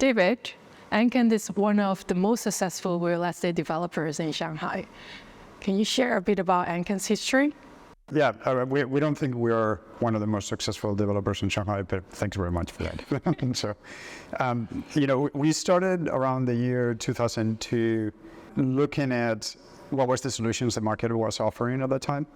David, ANKEN is one of the most successful real estate developers in Shanghai. Can you share a bit about ANKEN's history? Yeah, we don't think we are one of the most successful developers in Shanghai, but thanks very much for that. So, we started around the year 2002 looking at what was the solutions the market was offering at that time.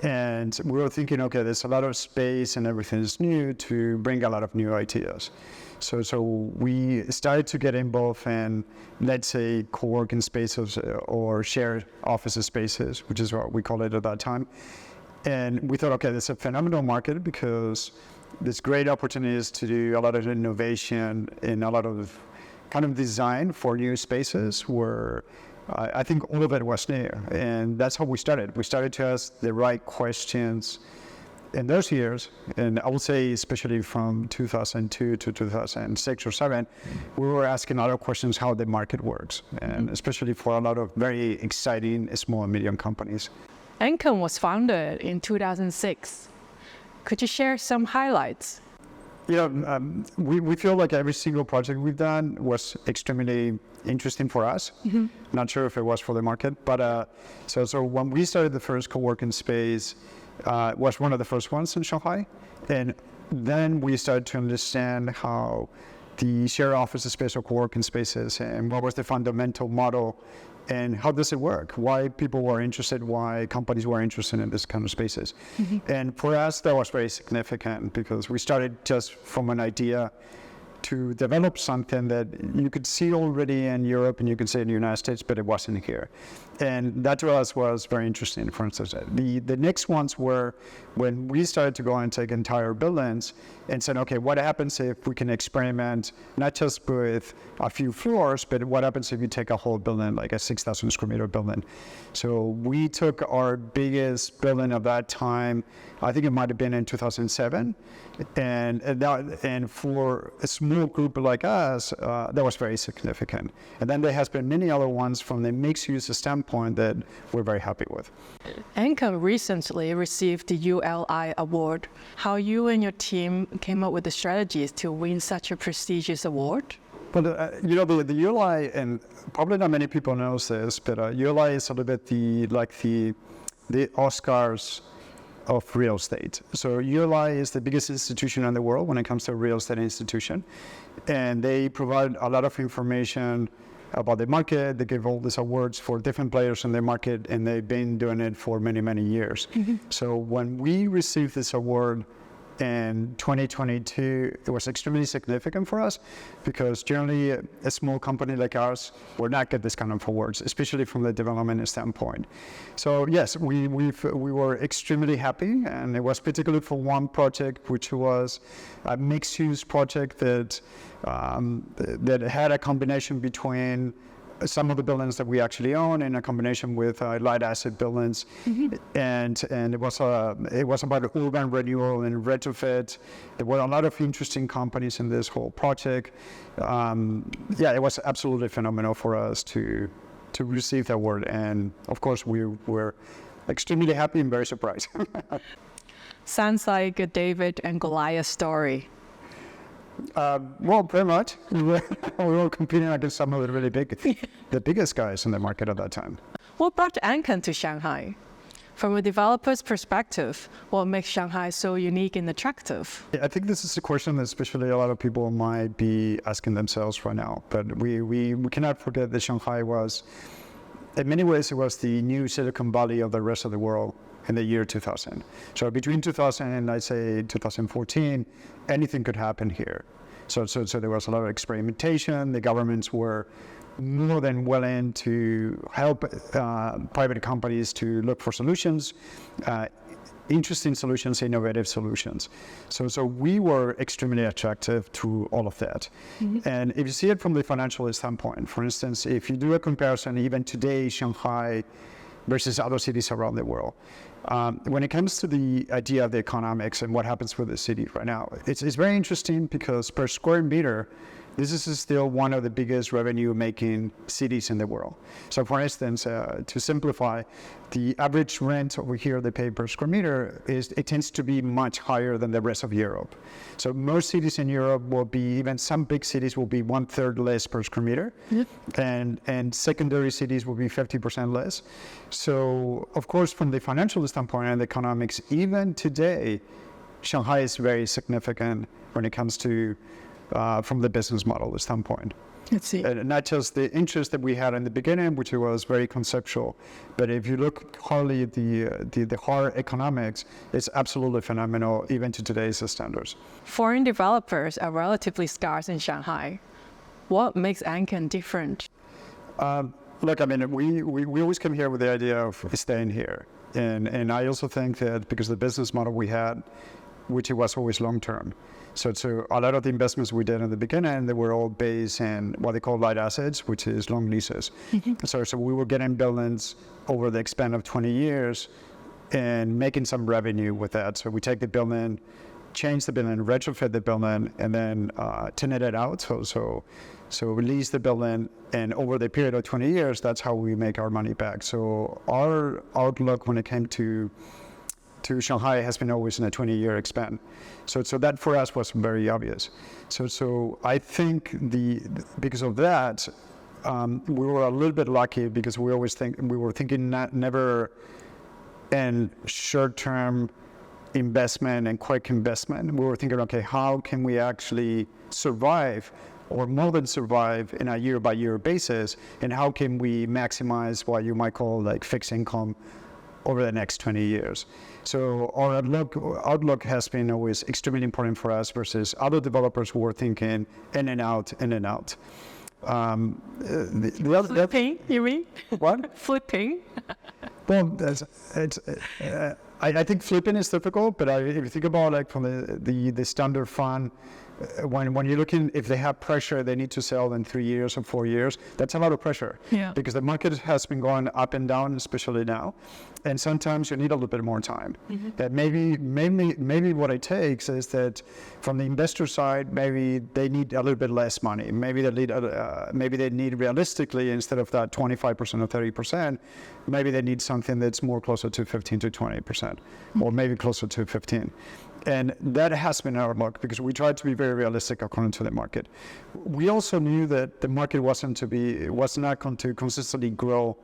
And we were thinking, okay, there's a lot of space and everything is new to bring a lot of new ideas. So we started to get involved in, let's say, co-working spaces or shared office spaces, which is what we call it at that time. And we thought, okay, this is a phenomenal market because there's great opportunities to do a lot of innovation and a lot of kind of design for new spaces where I think all of it was new. And that's how we started. We started to ask the right questions in those years, and I would say especially from 2002 to 2006 or 7, we were asking a lot of questions how the market works, and especially for a lot of very exciting small and medium companies. ANKEN was founded in 2006. Could you share some highlights? We feel like every single project we've done was extremely interesting for us. Not sure if it was for the market, but so when we started the first co-working space, was one of the first ones in Shanghai. And then we started to understand how the shared office space or co-working spaces and what was the fundamental model and how does it work, why people were interested, why companies were interested in this kind of spaces. And for us, that was very significant because we started just from an idea to develop something that you could see already in Europe and you could see in the United States, but it wasn't here. And that to us was very interesting. For instance, the next ones were when we started to go and take entire buildings and said, okay, what happens if we can experiment not just with a few floors, but what happens if you take a whole building, like a 6,000 square meter building? So we took our biggest building of that time, I think it might have been in 2007, and for a small group like us, that was very significant. And then there has been many other ones from the mixed-use standpoint that we're very happy with. ANKEN recently received the ULI Award. How you and your team came up with the strategies to win such a prestigious award? Well, the ULI, and probably not many people know this, but ULI is a little bit the Oscars of real estate. So ULI is the biggest institution in the world when it comes to a real estate institution. And they provide a lot of information about the market. They give all these awards for different players in the market, and they've been doing it for many, many years. So when we received this award in 2022, it was extremely significant for us because generally a small company like ours would not get this kind of awards, especially from the development standpoint. So yes, we were extremely happy, and it was particularly for one project, which was a mixed-use project that had a combination between some of the buildings that we actually own in a combination with light asset buildings. And it was about urban renewal and retrofit. There were a lot of interesting companies in this whole project. It was absolutely phenomenal for us to receive the award. And of course, we were extremely happy and very surprised. Sounds like a David and Goliath story. Well, pretty much. We were competing against some of the really the biggest guys in the market at that time. What brought ANKEN to Shanghai? From a developer's perspective, what makes Shanghai so unique and attractive? I think this is a question that especially a lot of people might be asking themselves right now. But we cannot forget that Shanghai was, in many ways, it was the new Silicon Valley of the rest of the world in the year 2000. So between 2000 and I'd say 2014, anything could happen here. So there was a lot of experimentation. The governments were more than willing to help private companies to look for solutions, interesting solutions, innovative solutions. So we were extremely attractive to all of that. And if you see it from the financial standpoint, for instance, if you do a comparison, even today, Shanghai versus other cities around the world. When it comes to the idea of the economics and what happens with the city right now, it's very interesting because per square meter, this is still one of the biggest revenue-making cities in the world. So for instance, to simplify, the average rent over here they pay per square meter it tends to be much higher than the rest of Europe. So most cities in Europe will be, even some big cities will be 1/3 less per square meter, and secondary cities will be 50% less. So of course, from the financial standpoint and the economics, even today, Shanghai is very significant when it comes to from the business model standpoint. Let's see. And not just the interest that we had in the beginning, which was very conceptual, but if you look hardly at the hard economics, it's absolutely phenomenal, even to today's standards. Foreign developers are relatively scarce in Shanghai. What makes ANKEN different? Look, I mean, we always come here with the idea of staying here. And I also think that because the business model we had, which it was always long-term. So a lot of the investments we did in the beginning, they were all based in what they call light assets, which is long leases. So we were getting buildings over the span of 20 years and making some revenue with that. So we take the building, change the building, retrofit the building, and then tenant it out. So we lease the building, and over the period of 20 years, that's how we make our money back. So our outlook when it came to Shanghai has been always in a 20-year span. So that for us was very obvious. So I think because of that, we were a little bit lucky because we were thinking never in short-term investment and quick investment. We were thinking, okay, how can we actually survive or more than survive in a year-by-year basis, and how can we maximize what you might call like fixed income over the next 20 years. So our outlook has been always extremely important for us versus other developers who were thinking in and out. Flipping, you mean? What? Flipping? Well, I think flipping is difficult, but if you think about like from the standard fund, when you're looking, if they have pressure, they need to sell in 3 years or 4 years. That's a lot of pressure, because the market has been going up and down, especially now, and sometimes you need a little bit more time. That maybe what it takes is that from the investor side, maybe they need a little bit less money. Maybe they need realistically, instead of that 25% or 30%, maybe they need something that's more closer to 15 to 20%, or maybe closer to 15. And that has been our look, because we tried to be very realistic according to the market. We also knew that the market was not going to consistently grow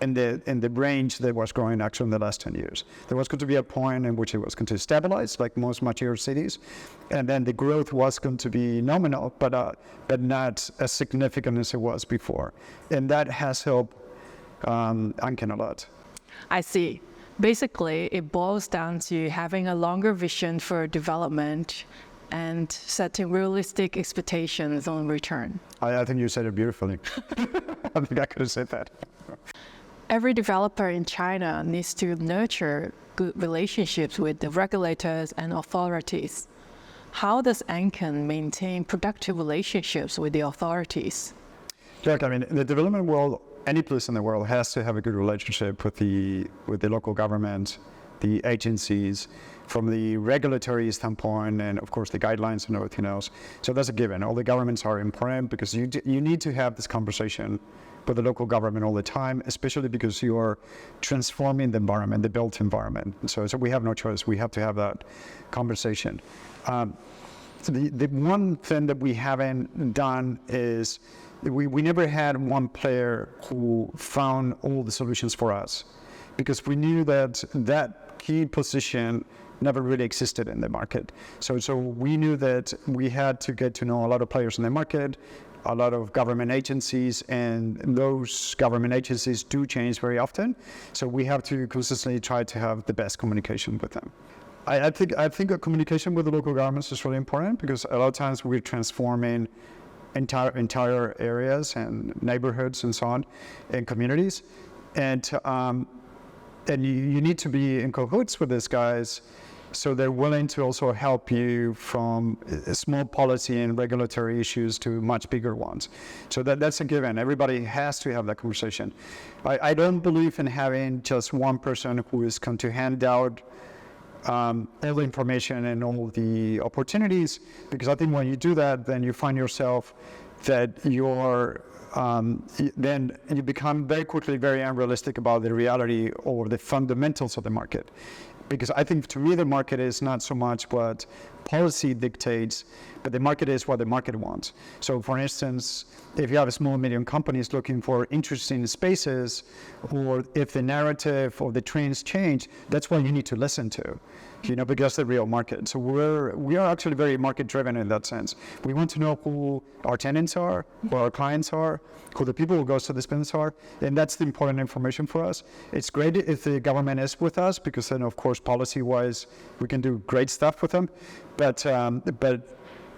in the range that was growing actually in the last 10 years. There was going to be a point in which it was going to stabilize, like most mature cities, and then the growth was going to be nominal, but not as significant as it was before. And that has helped ANKEN a lot. I see. Basically, it boils down to having a longer vision for development and setting realistic expectations on return. I think you said it beautifully. I think I could have said that. Every developer in China needs to nurture good relationships with the regulators and authorities. How does ANKEN maintain productive relationships with the authorities? Look, I mean, the development world, any place in the world has to have a good relationship with the local government, the agencies, from the regulatory standpoint, and of course the guidelines and everything else. So that's a given. All the governments are important because you need to have this conversation with the local government all the time, especially because you are transforming the environment, the built environment. So we have no choice. We have to have that conversation. The one thing that we haven't done is we never had one player who found all the solutions for us, because we knew that key position never really existed in the market. So we knew that we had to get to know a lot of players in the market, a lot of government agencies, and those government agencies do change very often. So we have to consistently try to have the best communication with them. I think a communication with the local governments is really important, because a lot of times we're transforming entire areas and neighborhoods and so on, and communities, and you need to be in cahoots with these guys, so they're willing to also help you from small policy and regulatory issues to much bigger ones. So that's a given. Everybody has to have that conversation. I don't believe in having just one person who is going to hand out all the information and all the opportunities, because I think when you do that, then you find yourself that then you become very quickly very unrealistic about the reality or the fundamentals of the market. Because I think to me the market is not so much what policy dictates, but the market is what the market wants. So for instance, if you have a small and medium companies looking for interesting spaces, or if the narrative or the trends change, that's what you need to listen to, because that's the real market. So we are actually very market driven in that sense. We want to know who our tenants are, who our clients are, who the people who goes to this business are, and that's the important information for us. It's great if the government is with us, because then of course policy-wise we can do great stuff with them. But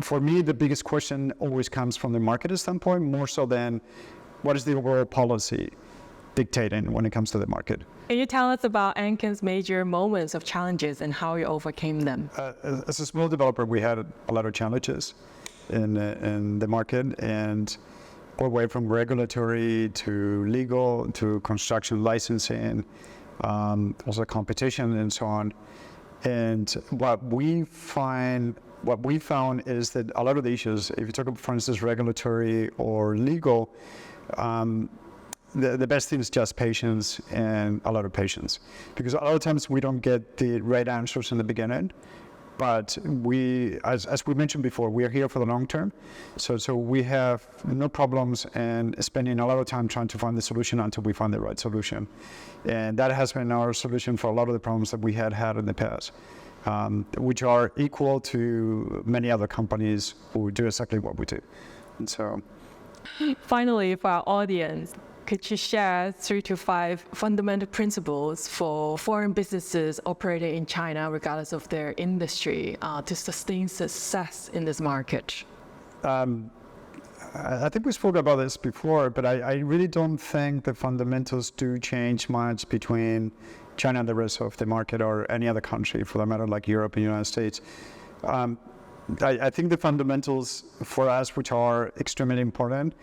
for me, the biggest question always comes from the market standpoint, more so than what is the overall policy dictating when it comes to the market. Can you tell us about ANKEN's major moments of challenges and how you overcame them? As a small developer, we had a lot of challenges in the market, and all the way from regulatory to legal to construction licensing, also competition and so on. And what we found is that a lot of the issues, if you talk about, for instance, regulatory or legal, the best thing is just patience and a lot of patience. Because a lot of times we don't get the right answers in the beginning, but as we mentioned before, we are here for the long term. So we have no problems and spending a lot of time trying to find the solution until we find the right solution. And that has been our solution for a lot of the problems that we had in the past, which are equal to many other companies who do exactly what we do. And so, finally, for our audience, could you share 3 to 5 fundamental principles for foreign businesses operating in China, regardless of their industry, to sustain success in this market? I think we spoke about this before, but I really don't think the fundamentals do change much between China and the rest of the market, or any other country for that matter, like Europe and the United States. I think the fundamentals for us, which are extremely important,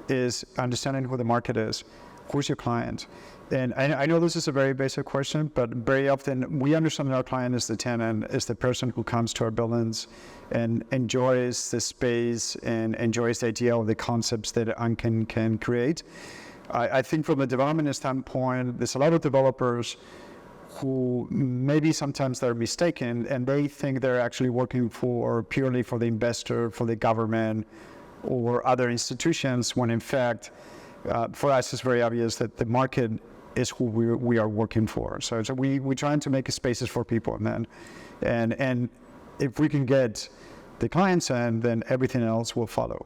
is understanding who the market is, who's your client. And I know this is a very basic question, but very often we understand that our client is the tenant, is the person who comes to our buildings and enjoys the space and enjoys the idea of the concepts that ANKEN can create. I think from a development standpoint, there's a lot of developers who maybe sometimes they're mistaken and they think they're actually working purely for the investor, for the government, or other institutions, when in fact, for us it's very obvious that the market is who we are working for. So we're trying to make spaces for people, and if we can get the clients in, then everything else will follow.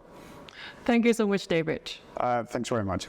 Thank you so much, David. Thanks very much.